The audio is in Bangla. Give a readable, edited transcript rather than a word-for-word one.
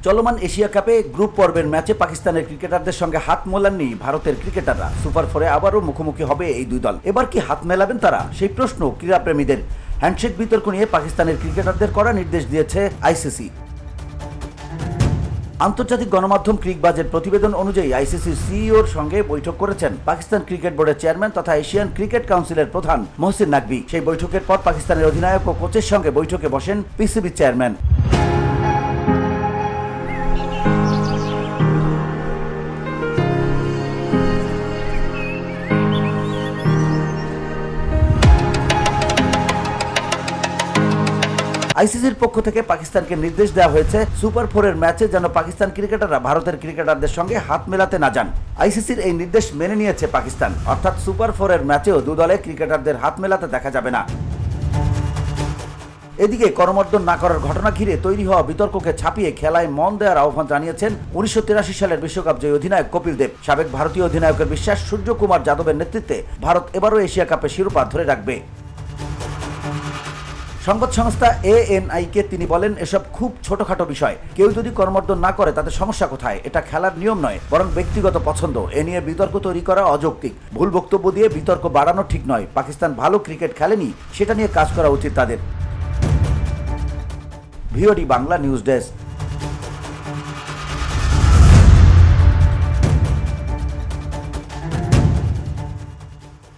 চলমান এশিয়া কাপে গ্রুপ পর্বের ম্যাচে পাকিস্তানের ক্রিকেটারদের সঙ্গে হাত মেলাননি ভারতের ক্রিকেটাররা। সুপার ফোরে আবারও মুখোমুখি হবে এই দুই দল। এবার কি হাত মেলাবেন তারা? সেই প্রশ্ন ক্রীড়াপ্রেমীদের। হ্যান্ডশেক বিতর্ক নিয়ে পাকিস্তানের ক্রিকেটারদের কড়া নির্দেশ দিয়েছে আইসিসি। আন্তর্জাতিক গণমাধ্যম ক্রিকবাজের প্রতিবেদন অনুযায়ী আইসিসির সিইওর সঙ্গে বৈঠক করেছেন পাকিস্তান ক্রিকেট বোর্ডের চেয়ারম্যান তথা এশিয়ান ক্রিকেট কাউন্সিলের প্রধান মহসিন নাকভি। সেই বৈঠকের পর পাকিস্তানের অধিনায়ক ও কোচের সঙ্গে বৈঠকে বসেন পিসিবি চেয়ারম্যান। আইসিসির পক্ষ থেকে পাকিস্তানকে নির্দেশ দেওয়া হয়েছে সুপার ফোরের ম্যাচে যেন পাকিস্তান ক্রিকেটাররা ভারতের ক্রিকেটারদের সঙ্গে হাত মেলাতে না যান। আইসিসির এই নির্দেশ মেনে নিয়েছে পাকিস্তান, অর্থাৎ সুপার ফোরের ম্যাচেও দু দলে ক্রিকেটারদের হাত মেলাতে দেখা যাবে না। এদিকে করমর্দন না করার ঘটনা ঘিরে তৈরি হওয়া বিতর্ককে ছাপিয়ে খেলায় মন দেওয়ার আহ্বান জানিয়েছেন 1983 সালের বিশ্বকাপ জয়ী অধিনায়ক কপিল দেব। সাবেক ভারতীয় অধিনায়কের বিশ্বাস, সূর্যকুমার যাদবের নেতৃত্বে ভারত এবারও এশিয়া কাপে শিরোপা ধরে রাখবে। সংবাদ সংস্থা ANI-কে তিনি বলেন, এসব খুব ছোটখাটো বিষয়। কেউ যদি করমর্দন না করে তাতে সমস্যা কোথায়? এটা খেলার নিয়ম নয়, বরং ব্যক্তিগত পছন্দ। এ নিয়ে বিতর্ক তৈরি করা অযৌক্তিক। ভুল বক্তব্য দিয়ে বিতর্ক বাড়ানো ঠিক নয়। পাকিস্তান ভালো ক্রিকেট খেলেনি, সেটা নিয়ে কাজ করা উচিত তাদের। VOD Bangla news desk.